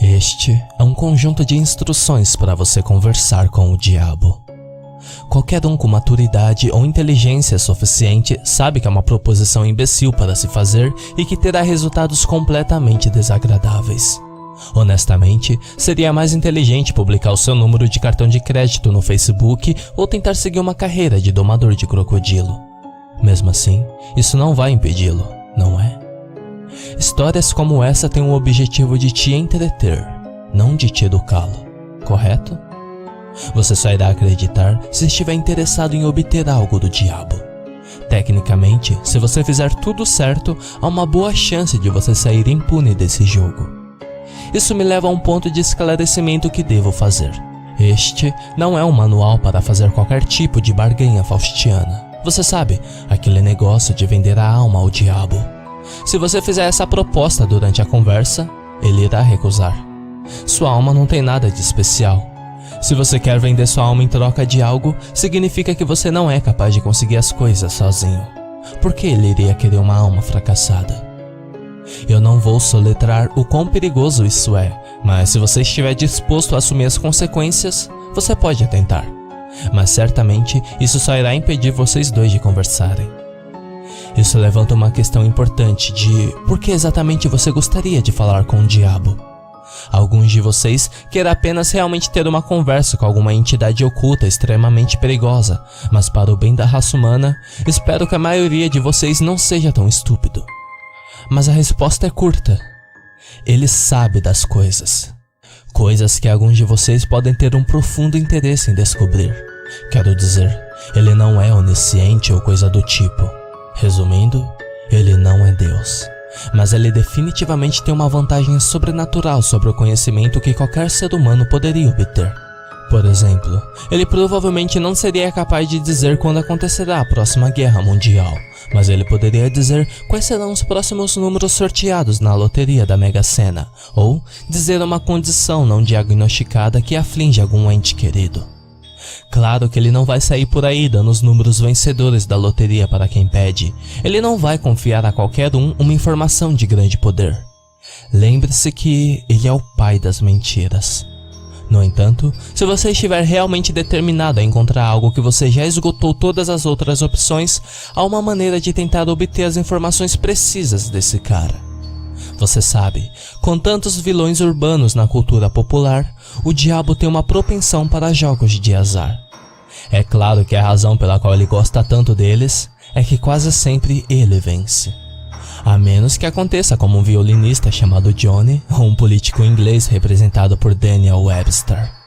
Este é um conjunto de instruções para você conversar com o diabo. Qualquer um com maturidade ou inteligência suficiente sabe que é uma proposição imbecil para se fazer e que terá resultados completamente desagradáveis. Honestamente, seria mais inteligente publicar o seu número de cartão de crédito no Facebook ou tentar seguir uma carreira de domador de crocodilo. Mesmo assim, isso não vai impedi-lo, não é? Histórias como essa têm o objetivo de te entreter, não de te educá-lo, correto? Você só irá acreditar se estiver interessado em obter algo do diabo. Tecnicamente, se você fizer tudo certo, há uma boa chance de você sair impune desse jogo. Isso me leva a um ponto de esclarecimento que devo fazer. Este não é um manual para fazer qualquer tipo de barganha faustiana. Você sabe, aquele negócio de vender a alma ao diabo. Se você fizer essa proposta durante a conversa, ele irá recusar. Sua alma não tem nada de especial. Se você quer vender sua alma em troca de algo, significa que você não é capaz de conseguir as coisas sozinho. Por que ele iria querer uma alma fracassada? Eu não vou soletrar o quão perigoso isso é, mas se você estiver disposto a assumir as consequências, você pode tentar. Mas certamente isso só irá impedir vocês dois de conversarem. Isso levanta uma questão importante de por que exatamente você gostaria de falar com o diabo. Alguns de vocês querem apenas realmente ter uma conversa com alguma entidade oculta extremamente perigosa, mas para o bem da raça humana, espero que a maioria de vocês não seja tão estúpido. Mas a resposta é curta. Ele sabe das coisas. Coisas que alguns de vocês podem ter um profundo interesse em descobrir. Quero dizer, ele não é onisciente ou coisa do tipo. Resumindo, ele não é Deus. Mas ele definitivamente tem uma vantagem sobrenatural sobre o conhecimento que qualquer ser humano poderia obter. Por exemplo, ele provavelmente não seria capaz de dizer quando acontecerá a próxima guerra mundial, mas ele poderia dizer quais serão os próximos números sorteados na loteria da Mega Sena, ou dizer uma condição não diagnosticada que aflige algum ente querido. Claro que ele não vai sair por aí dando os números vencedores da loteria para quem pede. Ele não vai confiar a qualquer um uma informação de grande poder. Lembre-se que ele é o pai das mentiras. No entanto, se você estiver realmente determinado a encontrar algo que você já esgotou todas as outras opções, há uma maneira de tentar obter as informações precisas desse cara. Você sabe, com tantos vilões urbanos na cultura popular, o diabo tem uma propensão para jogos de azar. É claro que a razão pela qual ele gosta tanto deles é que quase sempre ele vence. A menos que aconteça como um violinista chamado Johnny ou um político inglês representado por Daniel Webster.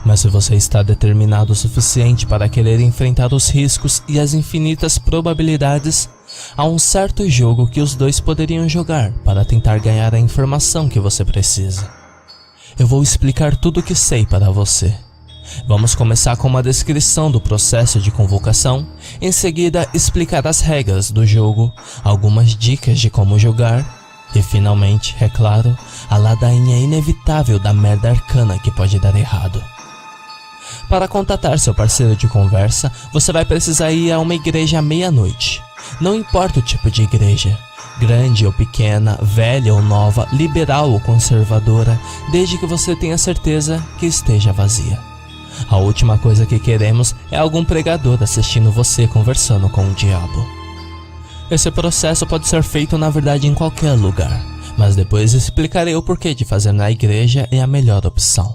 Mas se você está determinado o suficiente para querer enfrentar os riscos e as infinitas probabilidades, há um certo jogo que os dois poderiam jogar para tentar ganhar a informação que você precisa. Eu vou explicar tudo o que sei para você. Vamos começar com uma descrição do processo de convocação, em seguida explicar as regras do jogo, algumas dicas de como jogar e finalmente, é claro, a ladainha inevitável da merda arcana que pode dar errado. Para contatar seu parceiro de conversa, você vai precisar ir a uma igreja à meia-noite. Não importa o tipo de igreja, grande ou pequena, velha ou nova, liberal ou conservadora, desde que você tenha certeza que esteja vazia. A última coisa que queremos é algum pregador assistindo você conversando com o diabo. Esse processo pode ser feito na verdade em qualquer lugar, mas depois explicarei o porquê de fazer na igreja é a melhor opção.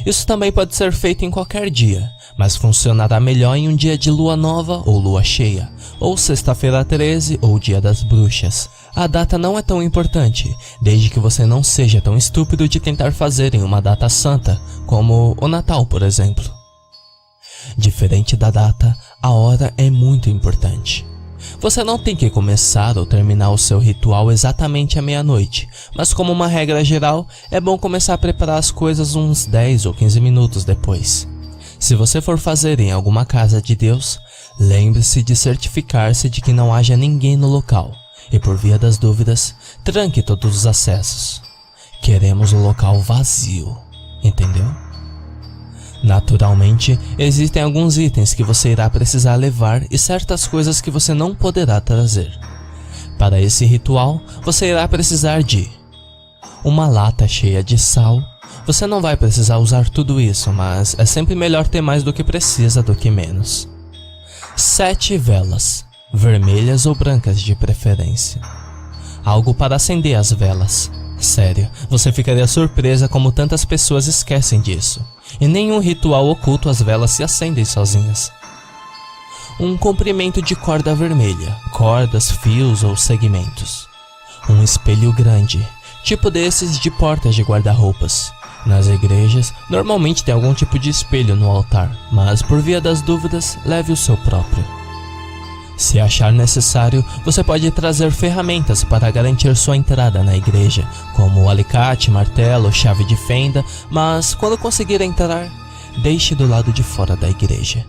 Isso também pode ser feito em qualquer dia, mas funcionará melhor em um dia de lua nova ou lua cheia, ou sexta-feira 13 ou dia das bruxas. A data não é tão importante, desde que você não seja tão estúpido de tentar fazer em uma data santa, como o Natal, por exemplo. Diferente da data, a hora é muito importante. Você não tem que começar ou terminar o seu ritual exatamente à meia-noite, mas como uma regra geral, é bom começar a preparar as coisas uns 10 ou 15 minutos depois. Se você for fazer em alguma casa de Deus, lembre-se de certificar-se de que não haja ninguém no local, e por via das dúvidas, tranque todos os acessos. Queremos o local vazio, entendeu? Naturalmente, existem alguns itens que você irá precisar levar e certas coisas que você não poderá trazer. Para esse ritual, você irá precisar de uma lata cheia de sal. Você não vai precisar usar tudo isso, mas é sempre melhor ter mais do que precisa do que menos. 7 velas, vermelhas ou brancas de preferência. Algo para acender as velas. Sério, você ficaria surpresa como tantas pessoas esquecem disso. Em nenhum ritual oculto as velas se acendem sozinhas. Um comprimento de corda vermelha, cordas, fios ou segmentos. Um espelho grande, tipo desses de portas de guarda-roupas. Nas igrejas, normalmente tem algum tipo de espelho no altar, mas por via das dúvidas, leve o seu próprio. Se achar necessário, você pode trazer ferramentas para garantir sua entrada na igreja, como alicate, martelo, chave de fenda, mas quando conseguir entrar, deixe do lado de fora da igreja.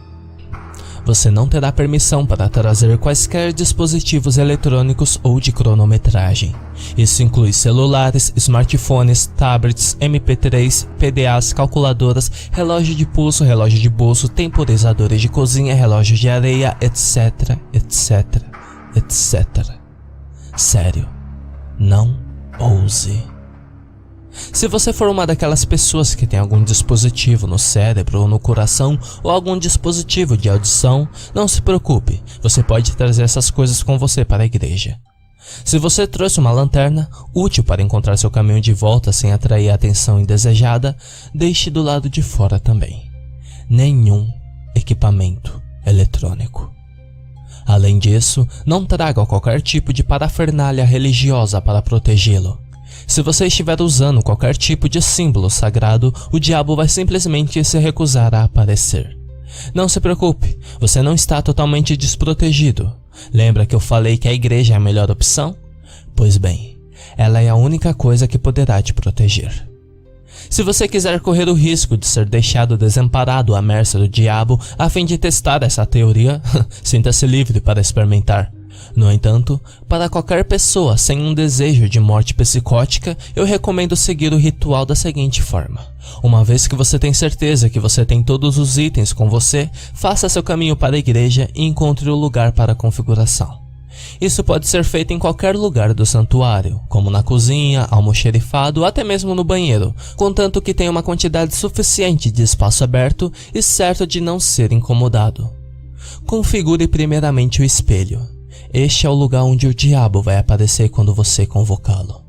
Você não terá permissão para trazer quaisquer dispositivos eletrônicos ou de cronometragem. Isso inclui celulares, smartphones, tablets, MP3, PDAs, calculadoras, relógio de pulso, relógio de bolso, temporizadores de cozinha, relógio de areia, etc, etc, etc. Sério, não ouse. Se você for uma daquelas pessoas que tem algum dispositivo no cérebro ou no coração ou algum dispositivo de audição, não se preocupe, você pode trazer essas coisas com você para a igreja. Se você trouxe uma lanterna, útil para encontrar seu caminho de volta sem atrair a atenção indesejada, deixe do lado de fora também. Nenhum equipamento eletrônico. Além disso, não traga qualquer tipo de parafernália religiosa para protegê-lo. Se você estiver usando qualquer tipo de símbolo sagrado, o diabo vai simplesmente se recusar a aparecer. Não se preocupe, você não está totalmente desprotegido. Lembra que eu falei que a igreja é a melhor opção? Pois bem, ela é a única coisa que poderá te proteger. Se você quiser correr o risco de ser deixado desamparado à mercê do diabo a fim de testar essa teoria, sinta-se livre para experimentar. No entanto, para qualquer pessoa sem um desejo de morte psicótica, eu recomendo seguir o ritual da seguinte forma. Uma vez que você tem certeza que você tem todos os itens com você, faça seu caminho para a igreja e encontre o lugar para a configuração. Isso pode ser feito em qualquer lugar do santuário, como na cozinha, almoxerifado ou até mesmo no banheiro, contanto que tenha uma quantidade suficiente de espaço aberto e certo de não ser incomodado. Configure primeiramente o espelho. Este é o lugar onde o diabo vai aparecer quando você convocá-lo.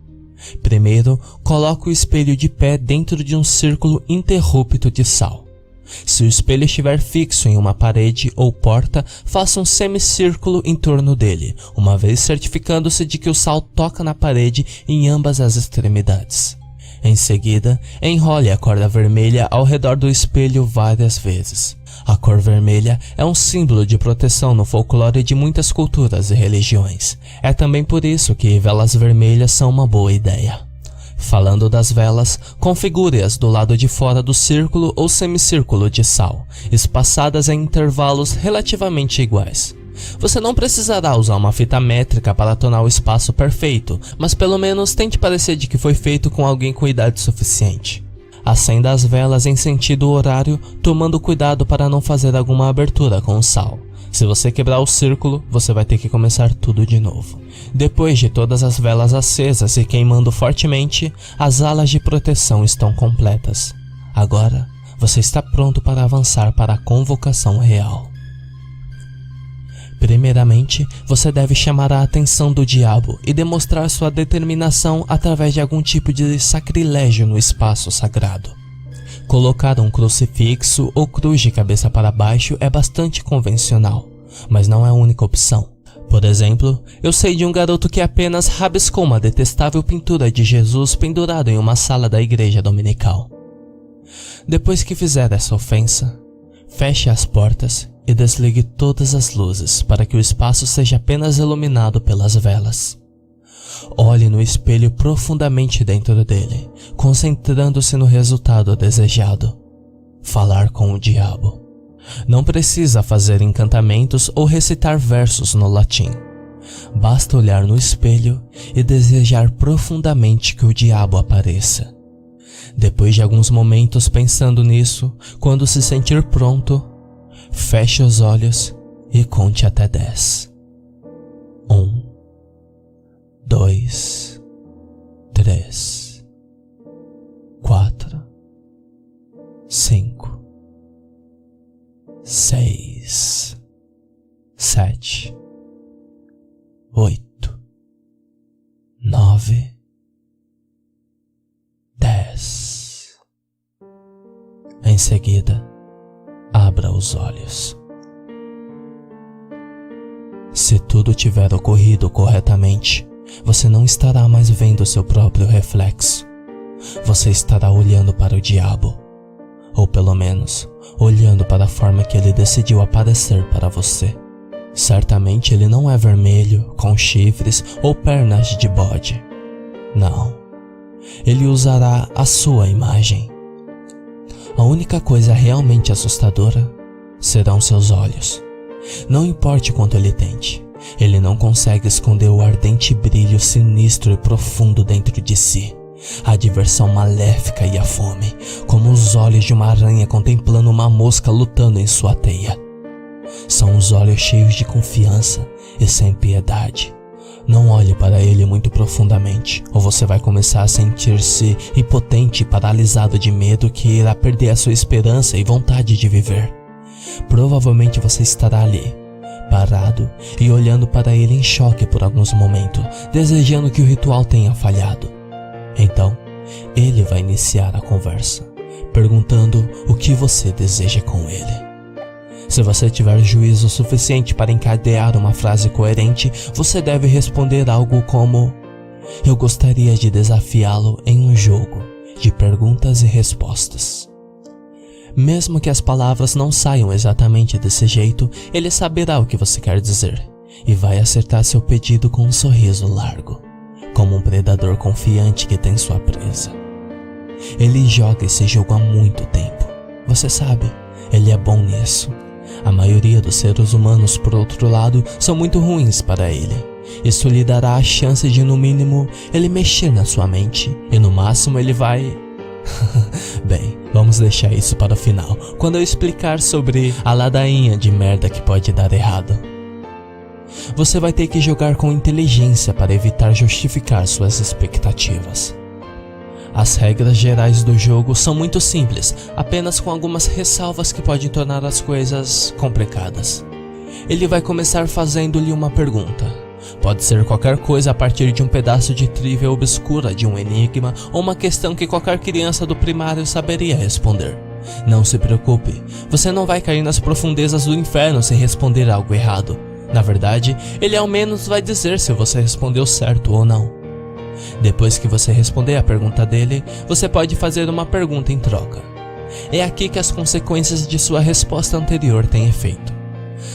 Primeiro, coloque o espelho de pé dentro de um círculo interrupto de sal. Se o espelho estiver fixo em uma parede ou porta, faça um semicírculo em torno dele, uma vez certificando-se de que o sal toca na parede em ambas as extremidades. Em seguida, enrole a corda vermelha ao redor do espelho várias vezes. A cor vermelha é um símbolo de proteção no folclore de muitas culturas e religiões. É também por isso que velas vermelhas são uma boa ideia. Falando das velas, configure-as do lado de fora do círculo ou semicírculo de sal, espaçadas em intervalos relativamente iguais. Você não precisará usar uma fita métrica para tornar o espaço perfeito, mas pelo menos tente parecer de que foi feito com alguém com idade suficiente. Acenda as velas em sentido horário, tomando cuidado para não fazer alguma abertura com o sal. Se você quebrar o círculo, você vai ter que começar tudo de novo. Depois de todas as velas acesas e queimando fortemente, as alas de proteção estão completas. Agora, você está pronto para avançar para a convocação real. Primeiramente, você deve chamar a atenção do diabo e demonstrar sua determinação através de algum tipo de sacrilégio no espaço sagrado. Colocar um crucifixo ou cruz de cabeça para baixo é bastante convencional, mas não é a única opção. Por exemplo, eu sei de um garoto que apenas rabiscou uma detestável pintura de Jesus pendurado em uma sala da igreja dominical. Depois que fizer essa ofensa, feche as portas e desligue todas as luzes para que o espaço seja apenas iluminado pelas velas. Olhe no espelho profundamente dentro dele, concentrando-se no resultado desejado. Falar com o diabo. Não precisa fazer encantamentos ou recitar versos no latim. Basta olhar no espelho e desejar profundamente que o diabo apareça. Depois de alguns momentos pensando nisso, quando se sentir pronto, feche os olhos e conte até 10. 1, 2, 3, 5, 6, 7, 8, 9, 10. Em seguida, abra os olhos. Se tudo tiver ocorrido corretamente, você não estará mais vendo seu próprio reflexo. Você estará olhando para o diabo, ou pelo menos, olhando para a forma que ele decidiu aparecer para você. Certamente ele não é vermelho, com chifres ou pernas de bode. Não. Ele usará a sua imagem. A única coisa realmente assustadora serão seus olhos. Não importe quanto ele tente, ele não consegue esconder o ardente brilho sinistro e profundo dentro de si. A diversão maléfica e a fome, como os olhos de uma aranha contemplando uma mosca lutando em sua teia. São os olhos cheios de confiança e sem piedade. Não olhe para ele muito profundamente, ou você vai começar a sentir-se impotente e paralisado de medo que irá perder a sua esperança e vontade de viver. Provavelmente você estará ali, parado e olhando para ele em choque por alguns momentos, desejando que o ritual tenha falhado. Então, ele vai iniciar a conversa, perguntando o que você deseja com ele. Se você tiver juízo suficiente para encadear uma frase coerente, você deve responder algo como: eu gostaria de desafiá-lo em um jogo de perguntas e respostas. Mesmo que as palavras não saiam exatamente desse jeito, ele saberá o que você quer dizer e vai acertar seu pedido com um sorriso largo, como um predador confiante que tem sua presa. Ele joga esse jogo há muito tempo. Você sabe, ele é bom nisso. A maioria dos seres humanos, por outro lado, são muito ruins para ele. Isso lhe dará a chance de, no mínimo, ele mexer na sua mente e no máximo ele vai... Bem, vamos deixar isso para o final, quando eu explicar sobre a ladainha de merda que pode dar errado. Você vai ter que jogar com inteligência para evitar justificar suas expectativas. As regras gerais do jogo são muito simples, apenas com algumas ressalvas que podem tornar as coisas complicadas. Ele vai começar fazendo-lhe uma pergunta. Pode ser qualquer coisa a partir de um pedaço de trivia obscura, de um enigma ou uma questão que qualquer criança do primário saberia responder. Não se preocupe, você não vai cair nas profundezas do inferno sem responder algo errado. Na verdade, ele ao menos vai dizer se você respondeu certo ou não. Depois que você responder a pergunta dele, você pode fazer uma pergunta em troca. É aqui que as consequências de sua resposta anterior têm efeito.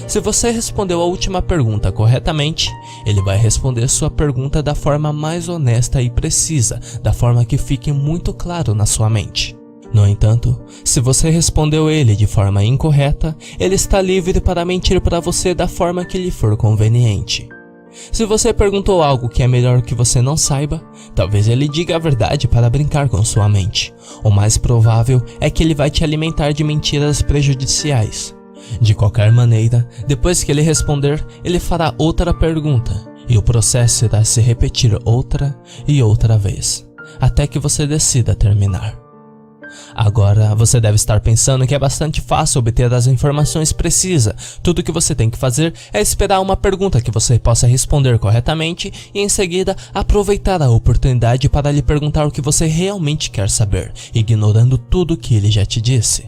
Se você respondeu a última pergunta corretamente, ele vai responder sua pergunta da forma mais honesta e precisa, da forma que fique muito claro na sua mente. No entanto, se você respondeu ele de forma incorreta, ele está livre para mentir para você da forma que lhe for conveniente. Se você perguntou algo que é melhor que você não saiba, talvez ele diga a verdade para brincar com sua mente. O mais provável é que ele vai te alimentar de mentiras prejudiciais. De qualquer maneira, depois que ele responder, ele fará outra pergunta, e o processo irá se repetir outra e outra vez, até que você decida terminar. Agora, você deve estar pensando que é bastante fácil obter as informações precisas. Tudo que você tem que fazer é esperar uma pergunta que você possa responder corretamente e em seguida aproveitar a oportunidade para lhe perguntar o que você realmente quer saber, ignorando tudo que ele já te disse.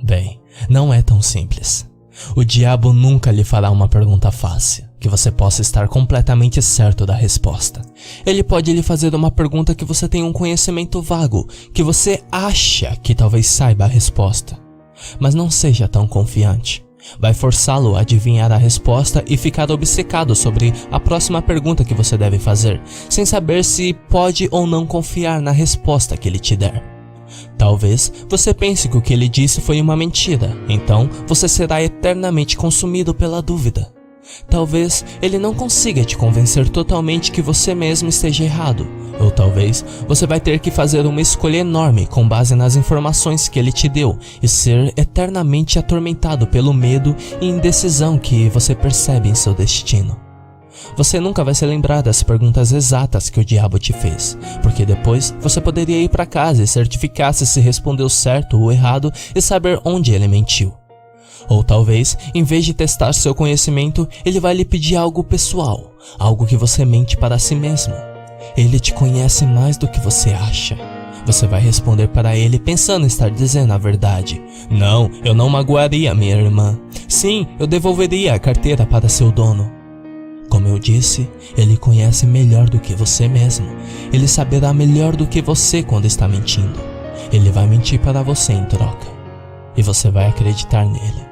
Bem, não é tão simples. O diabo nunca lhe fará uma pergunta fácil, que você possa estar completamente certo da resposta. Ele pode lhe fazer uma pergunta que você tem um conhecimento vago, que você acha que talvez saiba a resposta. Mas não seja tão confiante. Vai forçá-lo a adivinhar a resposta e ficar obcecado sobre a próxima pergunta que você deve fazer, sem saber se pode ou não confiar na resposta que ele te der. Talvez você pense que o que ele disse foi uma mentira, então você será eternamente consumido pela dúvida. Talvez ele não consiga te convencer totalmente que você mesmo esteja errado, ou talvez você vai ter que fazer uma escolha enorme com base nas informações que ele te deu e ser eternamente atormentado pelo medo e indecisão que você percebe em seu destino. Você nunca vai se lembrar das perguntas exatas que o diabo te fez, porque depois você poderia ir para casa e certificar-se se respondeu certo ou errado e saber onde ele mentiu. Ou talvez, em vez de testar seu conhecimento, ele vai lhe pedir algo pessoal, algo que você mente para si mesmo. Ele te conhece mais do que você acha. Você vai responder para ele pensando estar dizendo a verdade. Não, eu não magoaria minha irmã. Sim, eu devolveria a carteira para seu dono. Como eu disse, ele conhece melhor do que você mesmo. Ele saberá melhor do que você quando está mentindo. Ele vai mentir para você em troca. E você vai acreditar nele.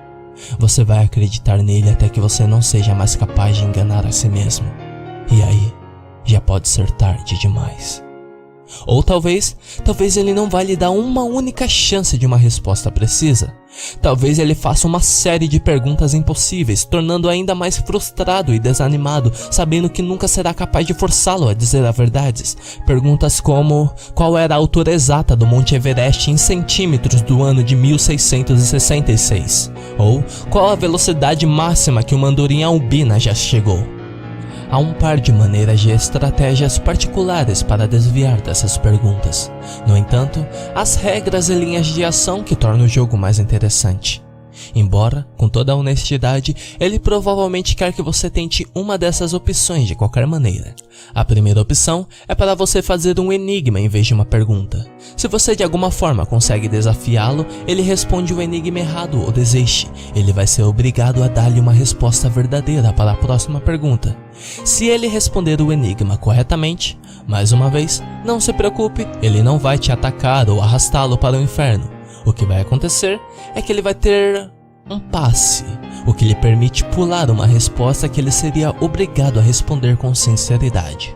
Você vai acreditar nele até que você não seja mais capaz de enganar a si mesmo. E aí, já pode ser tarde demais. Ou talvez ele não vai lhe dar uma única chance de uma resposta precisa. Talvez ele faça uma série de perguntas impossíveis, tornando ainda mais frustrado e desanimado, sabendo que nunca será capaz de forçá-lo a dizer as verdades. Perguntas como: qual era a altura exata do Monte Everest em centímetros do ano de 1666? Ou qual a velocidade máxima que uma andorinha albina já chegou? Há um par de maneiras e estratégias particulares para desviar dessas perguntas. No entanto, as regras e linhas de ação que tornam o jogo mais interessante. Embora, com toda a honestidade, ele provavelmente quer que você tente uma dessas opções de qualquer maneira. A primeira opção é para você fazer um enigma em vez de uma pergunta. Se você de alguma forma consegue desafiá-lo, ele responde o enigma errado ou desiste. Ele vai ser obrigado a dar-lhe uma resposta verdadeira para a próxima pergunta. Se ele responder o enigma corretamente, mais uma vez, não se preocupe, ele não vai te atacar ou arrastá-lo para o inferno. O que vai acontecer é que ele vai ter um passe, o que lhe permite pular uma resposta que ele seria obrigado a responder com sinceridade.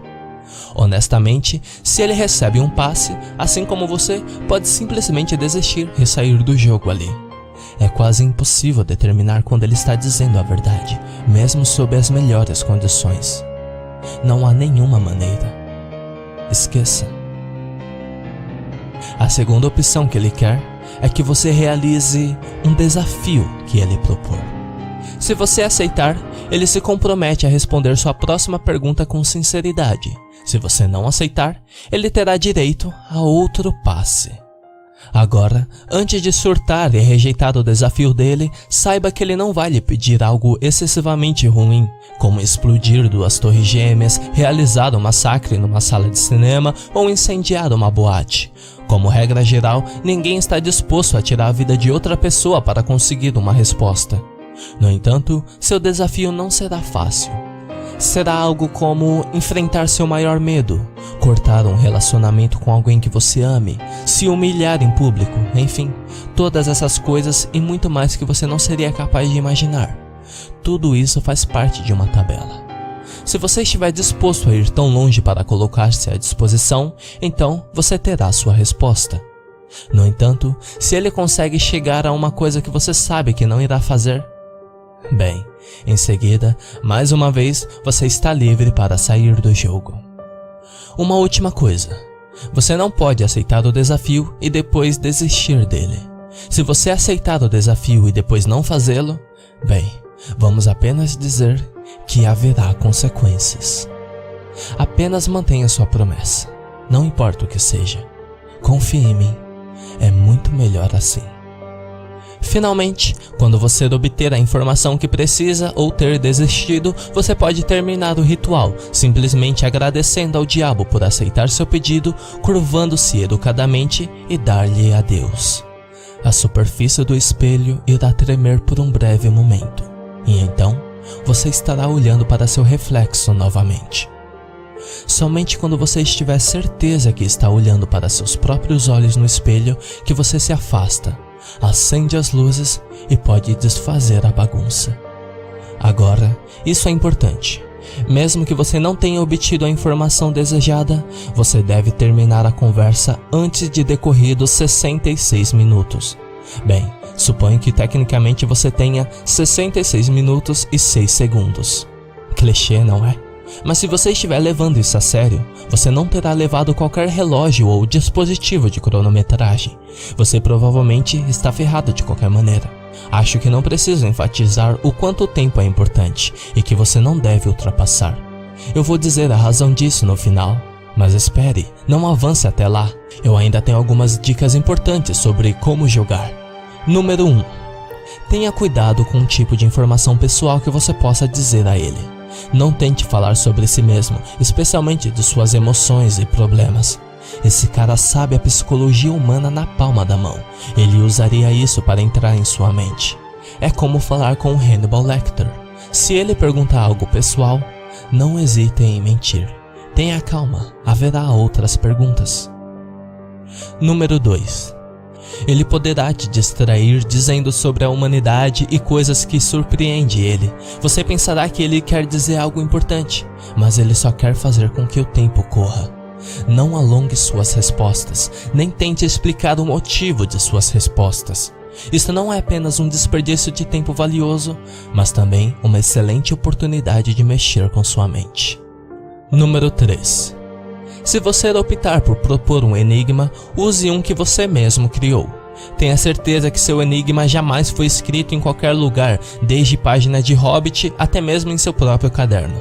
Honestamente, se ele recebe um passe, assim como você, pode simplesmente desistir e sair do jogo ali. É quase impossível determinar quando ele está dizendo a verdade, mesmo sob as melhores condições. Não há nenhuma maneira. Esqueça. A segunda opção que ele quer é que você realize um desafio que ele propor. Se você aceitar, ele se compromete a responder sua próxima pergunta com sinceridade. Se você não aceitar, ele terá direito a outro passe. Agora, antes de surtar e rejeitar o desafio dele, saiba que ele não vai lhe pedir algo excessivamente ruim, como explodir 2 torres gêmeas, realizar um massacre numa sala de cinema ou incendiar uma boate. Como regra geral, ninguém está disposto a tirar a vida de outra pessoa para conseguir uma resposta. No entanto, seu desafio não será fácil. Será algo como enfrentar seu maior medo, cortar um relacionamento com alguém que você ame, se humilhar em público, enfim, todas essas coisas e muito mais que você não seria capaz de imaginar. Tudo isso faz parte de uma tabela. Se você estiver disposto a ir tão longe para colocar-se à disposição, então você terá sua resposta. No entanto, se ele consegue chegar a uma coisa que você sabe que não irá fazer, bem, em seguida, mais uma vez, você está livre para sair do jogo. Uma última coisa. Você não pode aceitar o desafio e depois desistir dele. Se você aceitar o desafio e depois não fazê-lo, bem, vamos apenas dizer que haverá consequências. Apenas mantenha sua promessa. Não importa o que seja. Confie em mim. É muito melhor assim. Finalmente, quando você obter a informação que precisa ou ter desistido, você pode terminar o ritual, simplesmente agradecendo ao diabo por aceitar seu pedido, curvando-se educadamente e dar-lhe adeus. A superfície do espelho irá tremer por um breve momento, e então você estará olhando para seu reflexo novamente. Somente quando você estiver certeza que está olhando para seus próprios olhos no espelho que você se afasta, acende as luzes e pode desfazer a bagunça. Agora, isso é importante. Mesmo que você não tenha obtido a informação desejada, você deve terminar a conversa antes de decorridos 66 minutos. Bem, suponho que tecnicamente você tenha 66 minutos e 6 segundos. Clichê, não é? Mas se você estiver levando isso a sério, você não terá levado qualquer relógio ou dispositivo de cronometragem. Você provavelmente está ferrado de qualquer maneira. Acho que não preciso enfatizar o quanto o tempo é importante e que você não deve ultrapassar. Eu vou dizer a razão disso no final, mas espere, não avance até lá. Eu ainda tenho algumas dicas importantes sobre como jogar. Número 1. Tenha cuidado com o tipo de informação pessoal que você possa dizer a ele. Não tente falar sobre si mesmo, especialmente de suas emoções e problemas. Esse cara sabe a psicologia humana na palma da mão. Ele usaria isso para entrar em sua mente. É como falar com o Hannibal Lecter. Se ele perguntar algo pessoal, não hesite em mentir. Tenha calma, haverá outras perguntas. Número 2. Ele poderá te distrair dizendo sobre a humanidade e coisas que surpreendem ele. Você pensará que ele quer dizer algo importante, mas ele só quer fazer com que o tempo corra. Não alongue suas respostas, nem tente explicar o motivo de suas respostas. Isso não é apenas um desperdício de tempo valioso, mas também uma excelente oportunidade de mexer com sua mente. Número 3. Se você optar por propor um enigma, use um que você mesmo criou. Tenha certeza que seu enigma jamais foi escrito em qualquer lugar, desde página de Hobbit até mesmo em seu próprio caderno.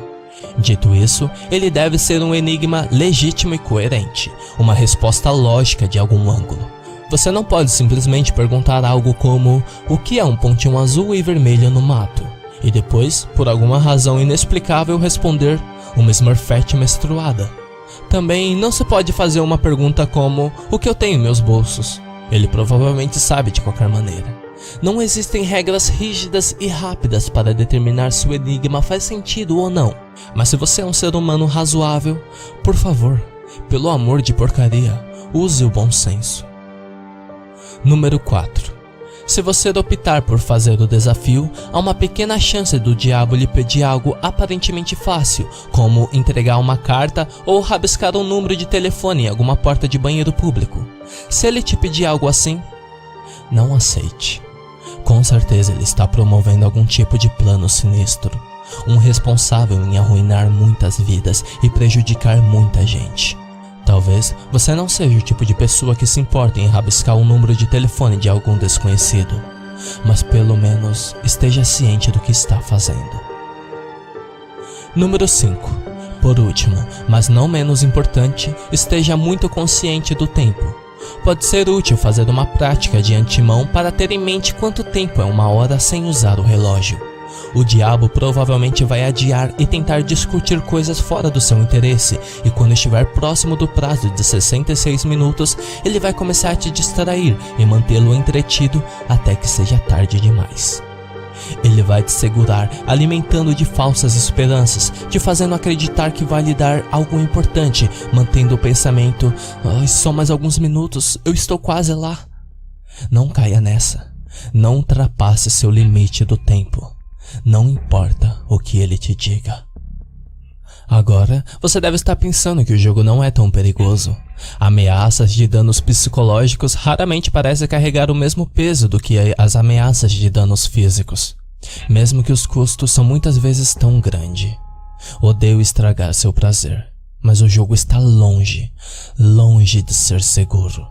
Dito isso, ele deve ser um enigma legítimo e coerente, uma resposta lógica de algum ângulo. Você não pode simplesmente perguntar algo como: o que é um pontinho azul e vermelho no mato? E depois, por alguma razão inexplicável, responder: uma Smurfette menstruada. Também não se pode fazer uma pergunta como: o que eu tenho em meus bolsos? Ele provavelmente sabe de qualquer maneira. Não existem regras rígidas e rápidas para determinar se o enigma faz sentido ou não. Mas se você é um ser humano razoável, por favor, pelo amor de porcaria, use o bom senso. Número 4. Se você optar por fazer o desafio, há uma pequena chance do diabo lhe pedir algo aparentemente fácil, como entregar uma carta ou rabiscar um número de telefone em alguma porta de banheiro público. Se ele te pedir algo assim, não aceite. Com certeza ele está promovendo algum tipo de plano sinistro, um responsável em arruinar muitas vidas e prejudicar muita gente. Talvez você não seja o tipo de pessoa que se importa em rabiscar um número de telefone de algum desconhecido, mas pelo menos esteja ciente do que está fazendo. Número 5. Por último, mas não menos importante, esteja muito consciente do tempo. Pode ser útil fazer uma prática de antemão para ter em mente quanto tempo é uma hora sem usar o relógio. O diabo provavelmente vai adiar e tentar discutir coisas fora do seu interesse, e quando estiver próximo do prazo de 66 minutos, ele vai começar a te distrair e mantê-lo entretido até que seja tarde demais. Ele vai te segurar, alimentando de falsas esperanças, te fazendo acreditar que vai lhe dar algo importante, mantendo o pensamento: só mais alguns minutos, eu estou quase lá. Não caia nessa. Não ultrapasse seu limite do tempo. Não importa o que ele te diga. Agora, você deve estar pensando que o jogo não é tão perigoso. Ameaças de danos psicológicos raramente parecem carregar o mesmo peso do que as ameaças de danos físicos, mesmo que os custos são muitas vezes tão grandes. Odeio estragar seu prazer, mas o jogo está longe de ser seguro.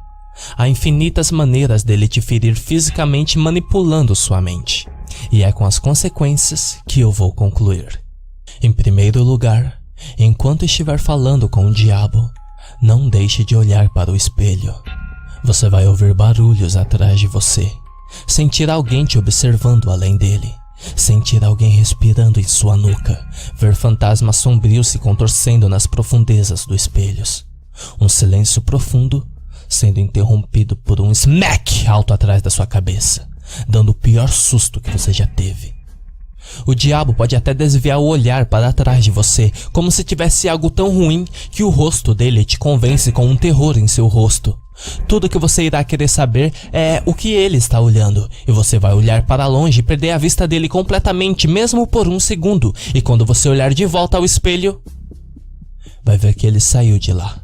Há infinitas maneiras dele te ferir fisicamente manipulando sua mente, e é com as consequências que eu vou concluir. Em primeiro lugar, enquanto estiver falando com o diabo, não deixe de olhar para o espelho. Você vai ouvir barulhos atrás de você, sentir alguém te observando além dele, sentir alguém respirando em sua nuca, ver fantasmas sombrios se contorcendo nas profundezas dos espelhos. Um silêncio profundo sendo interrompido por um smack alto atrás da sua cabeça, dando o pior susto que você já teve. O diabo pode até desviar o olhar para trás de você, como se tivesse algo tão ruim que o rosto dele te convence com um terror em seu rosto. Tudo que você irá querer saber é o que ele está olhando, e você vai olhar para longe e perder a vista dele completamente, mesmo por um segundo, e quando você olhar de volta ao espelho, vai ver que ele saiu de lá.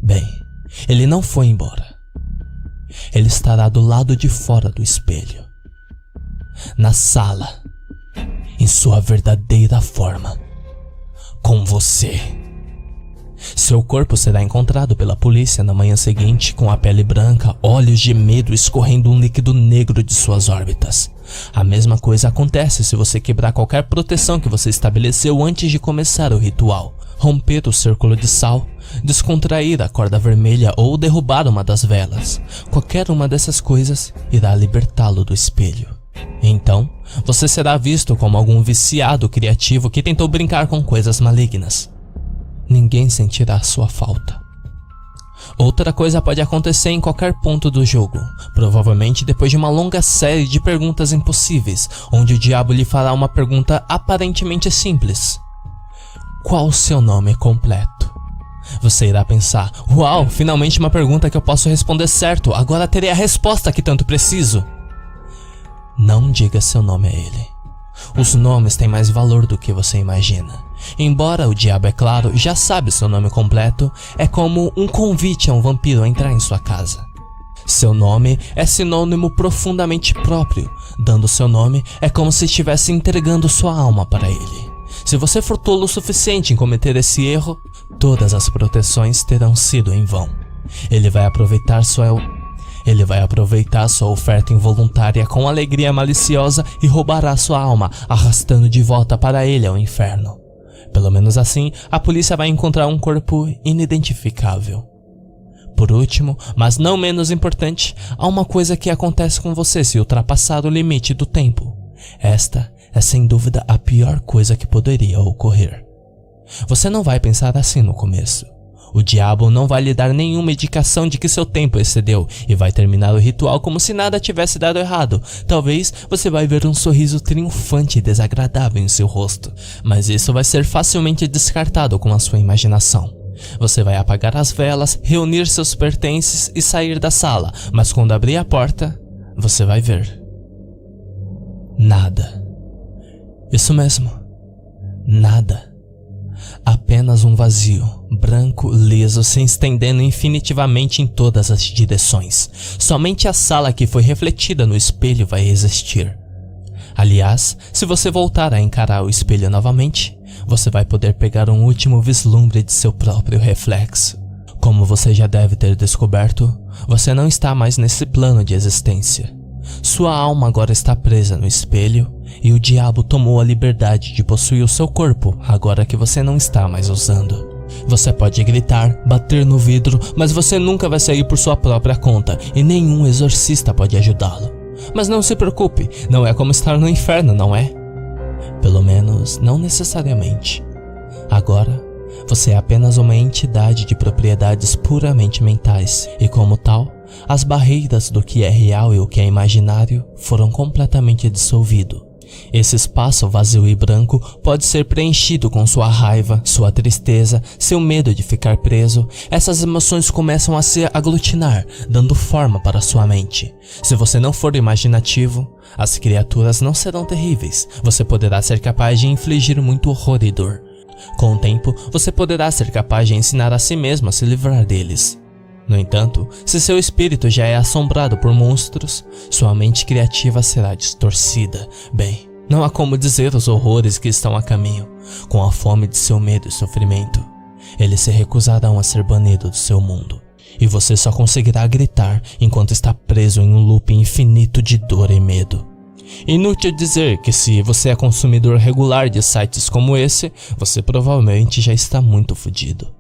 Bem, ele não foi embora. Ele estará do lado de fora do espelho, na sala, em sua verdadeira forma, com você. Seu corpo será encontrado pela polícia na manhã seguinte com a pele branca, olhos de medo escorrendo um líquido negro de suas órbitas. A mesma coisa acontece se você quebrar qualquer proteção que você estabeleceu antes de começar o ritual, romper o círculo de sal, descontrair a corda vermelha ou derrubar uma das velas. Qualquer uma dessas coisas irá libertá-lo do espelho. Então, você será visto como algum viciado criativo que tentou brincar com coisas malignas. Ninguém sentirá sua falta. Outra coisa pode acontecer em qualquer ponto do jogo, provavelmente depois de uma longa série de perguntas impossíveis, onde o diabo lhe fará uma pergunta aparentemente simples: qual o seu nome completo? Você irá pensar: uau, finalmente uma pergunta que eu posso responder certo, agora terei a resposta que tanto preciso. Não diga seu nome a ele. Os nomes têm mais valor do que você imagina. Embora o diabo, é claro, já sabe seu nome completo, é como um convite a um vampiro a entrar em sua casa. Seu nome é sinônimo profundamente próprio. Dando seu nome, é como se estivesse entregando sua alma para ele. Se você for tolo o suficiente em cometer esse erro, todas as proteções terão sido em vão. Ele vai aproveitar sua oferta involuntária com alegria maliciosa e roubará sua alma, arrastando de volta para ele ao inferno. Pelo menos assim, a polícia vai encontrar um corpo inidentificável. Por último, mas não menos importante, há uma coisa que acontece com você se ultrapassar o limite do tempo. Esta é sem dúvida a pior coisa que poderia ocorrer. Você não vai pensar assim no começo. O diabo não vai lhe dar nenhuma indicação de que seu tempo excedeu e vai terminar o ritual como se nada tivesse dado errado. Talvez você vai ver um sorriso triunfante e desagradável em seu rosto, mas isso vai ser facilmente descartado com a sua imaginação. Você vai apagar as velas, reunir seus pertences e sair da sala, mas quando abrir a porta, você vai ver nada. Isso mesmo, nada. Apenas um vazio, branco, liso, se estendendo infinitivamente em todas as direções. Somente a sala que foi refletida no espelho vai existir. Aliás, se você voltar a encarar o espelho novamente, você vai poder pegar um último vislumbre de seu próprio reflexo. Como você já deve ter descoberto, você não está mais nesse plano de existência. Sua alma agora está presa no espelho e o diabo tomou a liberdade de possuir o seu corpo agora que você não está mais usando. Você pode gritar, bater no vidro, mas você nunca vai sair por sua própria conta e nenhum exorcista pode ajudá-lo. Mas não se preocupe, não é como estar no inferno, não é? Pelo menos, não necessariamente. Agora, você é apenas uma entidade de propriedades puramente mentais e, como tal, as barreiras do que é real e o que é imaginário foram completamente dissolvidos. Esse espaço vazio e branco pode ser preenchido com sua raiva, sua tristeza, seu medo de ficar preso. Essas emoções começam a se aglutinar, dando forma para sua mente. Se você não for imaginativo, as criaturas não serão terríveis. Você poderá ser capaz de infligir muito horror e dor. Com o tempo, você poderá ser capaz de ensinar a si mesmo a se livrar deles. No entanto, se seu espírito já é assombrado por monstros, sua mente criativa será distorcida. Bem, não há como dizer os horrores que estão a caminho. Com a fome de seu medo e sofrimento, eles se recusarão a ser banidos do seu mundo. E você só conseguirá gritar enquanto está preso em um loop infinito de dor e medo. Inútil dizer que se você é consumidor regular de sites como esse, você provavelmente já está muito fodido.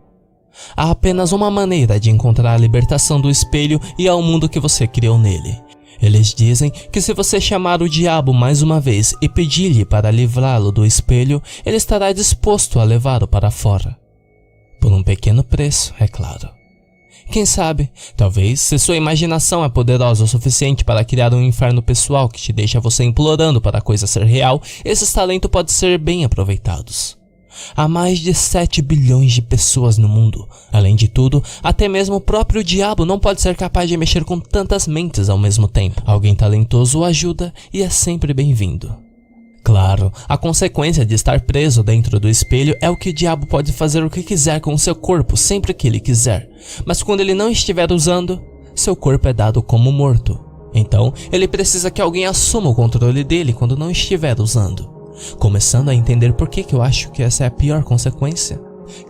Há apenas uma maneira de encontrar a libertação do espelho e ao mundo que você criou nele. Eles dizem que se você chamar o diabo mais uma vez e pedir-lhe para livrá-lo do espelho, ele estará disposto a levá-lo para fora. Por um pequeno preço, é claro. Quem sabe, talvez, se sua imaginação é poderosa o suficiente para criar um inferno pessoal que te deixa você implorando para a coisa ser real, esses talentos podem ser bem aproveitados. Há mais de 7 bilhões de pessoas no mundo. Além de tudo, até mesmo o próprio diabo não pode ser capaz de mexer com tantas mentes ao mesmo tempo. Alguém talentoso o ajuda e é sempre bem-vindo. Claro, a consequência de estar preso dentro do espelho é o que o diabo pode fazer o que quiser com o seu corpo sempre que ele quiser. Mas quando ele não estiver usando, seu corpo é dado como morto. Então, ele precisa que alguém assuma o controle dele quando não estiver usando. Começando a entender por que eu acho que essa é a pior consequência?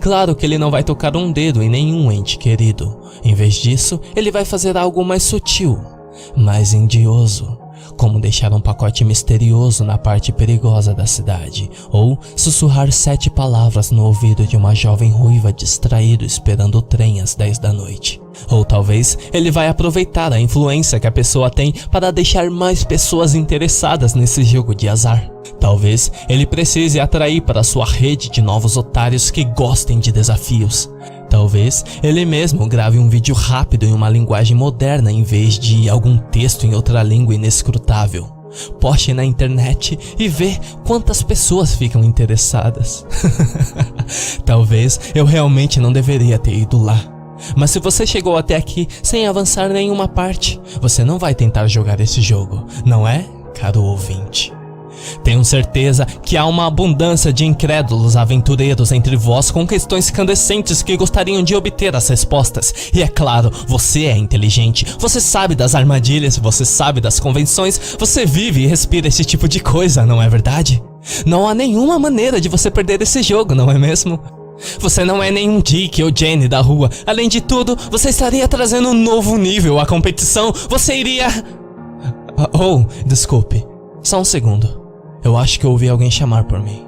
Claro que ele não vai tocar um dedo em nenhum ente querido. Em vez disso, ele vai fazer algo mais sutil, mais indioso, como deixar um pacote misterioso na parte perigosa da cidade, ou sussurrar 7 palavras no ouvido de uma jovem ruiva distraída esperando o trem às 10 da noite. Ou talvez ele vai aproveitar a influência que a pessoa tem para deixar mais pessoas interessadas nesse jogo de azar. Talvez ele precise atrair para sua rede de novos otários que gostem de desafios. Talvez ele mesmo grave um vídeo rápido em uma linguagem moderna em vez de algum texto em outra língua inescrutável. Poste na internet e vê quantas pessoas ficam interessadas. Talvez eu realmente não deveria ter ido lá. Mas se você chegou até aqui sem avançar nenhuma parte, você não vai tentar jogar esse jogo, não é, caro ouvinte? Tenho certeza que há uma abundância de incrédulos aventureiros entre vós com questões incandescentes que gostariam de obter as respostas. E é claro, você é inteligente, você sabe das armadilhas, você sabe das convenções, você vive e respira esse tipo de coisa, não é verdade? Não há nenhuma maneira de você perder esse jogo, não é mesmo? Você não é nenhum Dick ou Jenny da rua. Além de tudo, você estaria trazendo um novo nível à competição. Você iria... Oh, desculpe. Só um segundo. Eu acho que eu ouvi alguém chamar por mim.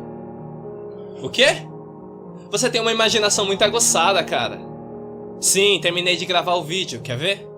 O quê? Você tem uma imaginação muito aguçada, cara. Sim, terminei de gravar o vídeo, quer ver?